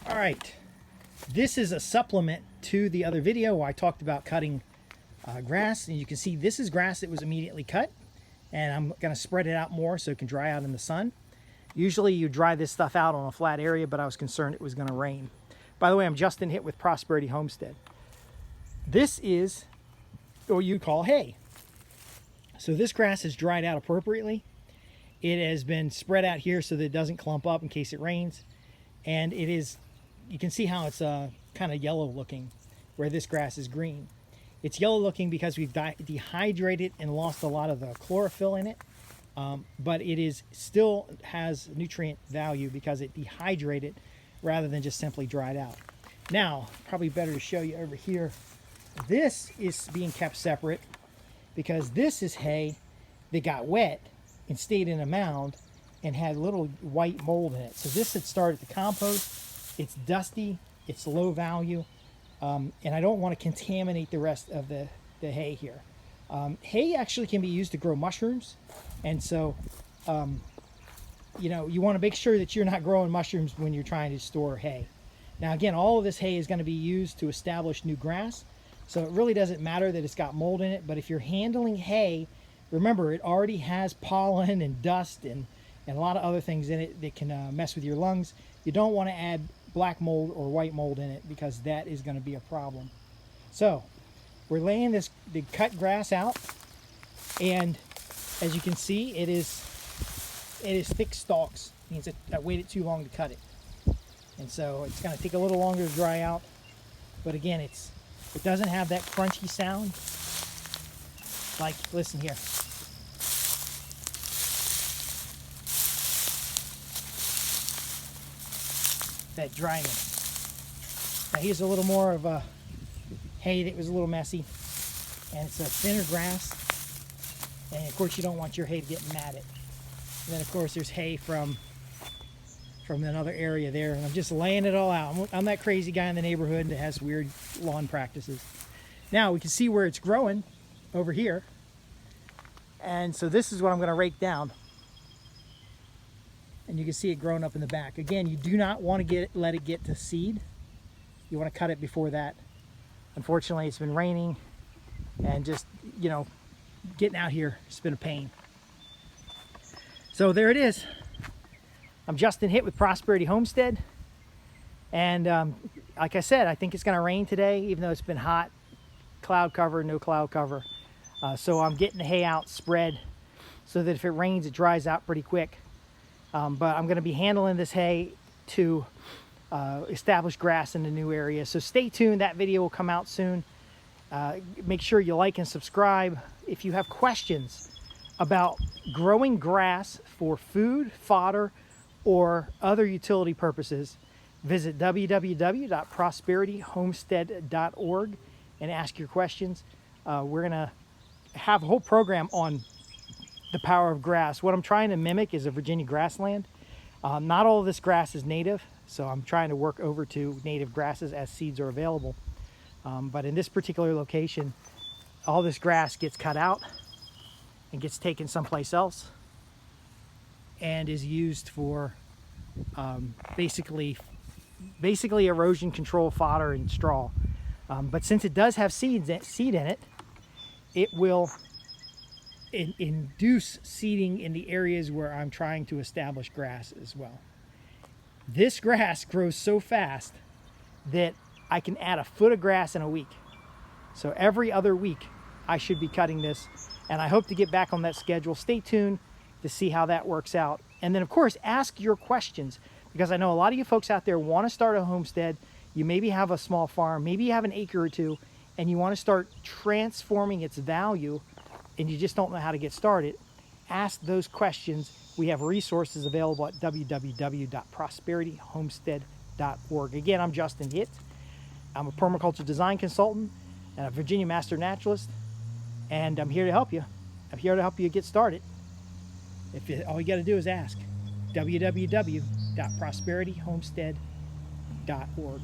All right, this is a supplement to the other video where I talked about cutting grass, and you can see this is grass that was immediately cut, and I'm going to spread it out more so it can dry out in the sun. Usually you dry this stuff out on a flat area, but I was concerned it was going to rain. By the way, I'm Justin Hitt with Prosperity Homestead. This is what you call hay. So this grass is dried out appropriately. It has been spread out here so that it doesn't clump up in case it rains. And it is, you can see how it's kind of yellow looking where this grass is green. It's yellow looking because we've dehydrated and lost a lot of the chlorophyll in it. But it is still has nutrient value because it dehydrated rather than just simply dried out. Now, probably better to show you over here. This is being kept separate because this is hay that got wet and stayed in a mound and had little white mold in it. So this had started to compost. It's dusty, it's low value, and I don't want to contaminate the rest of the hay here. Hay actually can be used to grow mushrooms, and so you know, you want to make sure that you're not growing mushrooms when you're trying to store hay. Now again, all of this hay is going to be used to establish new grass, so it really doesn't matter that it's got mold in it. But if you're handling hay, remember it already has pollen and dust and a lot of other things in it that can mess with your lungs. You don't want to add black mold or white mold in it because that is going to be a problem. So we're laying the cut grass out, and as you can see, it is thick stalks. It means that I waited too long to cut it, and so it's going to take a little longer to dry out. But again, it doesn't have that crunchy sound. Like, listen here. That dryness. Now here's a little more of a hay that was a little messy, and it's a thinner grass, and of course you don't want your hay to get matted. And then of course there's hay from another area there, and I'm just laying it all out. I'm that crazy guy in the neighborhood that has weird lawn practices. Now we can see where it's growing over here, and so this is what I'm going to rake down, and you can see it growing up in the back. Again, you do not want to let it get to seed. You want to cut it before that. Unfortunately, it's been raining, and just, you know, getting out here, it's been a pain. So there it is. I'm Justin Hitt with Prosperity Homestead, and like I said, I think it's going to rain today, even though it's been hot. Cloud cover, no cloud cover. So I'm getting the hay out spread so that if it rains, it dries out pretty quick. But I'm going to be handling this hay to establish grass in the new area. So stay tuned. That video will come out soon. Make sure you like and subscribe. If you have questions about growing grass for food, fodder, or other utility purposes, visit www.prosperityhomestead.org and ask your questions. We're going to have a whole program on the power of grass. What I'm trying to mimic is a Virginia grassland. Not all of this grass is native, so I'm trying to work over to native grasses as seeds are available. But in this particular location, all this grass gets cut out and gets taken someplace else and is used for basically erosion control, fodder, and straw. But since it does have seed in it, it will induce seeding in the areas where I'm trying to establish grass as well. This grass grows so fast that I can add a foot of grass in a week. So every other week I should be cutting this, and I hope to get back on that schedule. Stay tuned to see how that works out. And then of course, ask your questions, because I know a lot of you folks out there want to start a homestead. You maybe have a small farm, maybe you have an acre or two, and you want to start transforming its value, and you just don't know how to get started. Ask those questions. We have resources available at www.prosperityhomestead.org. Again, I'm Justin Hitt. I'm a permaculture design consultant and a Virginia master naturalist, and I'm here to help you. I'm here to help you get started. All you got to do is ask. www.prosperityhomestead.org.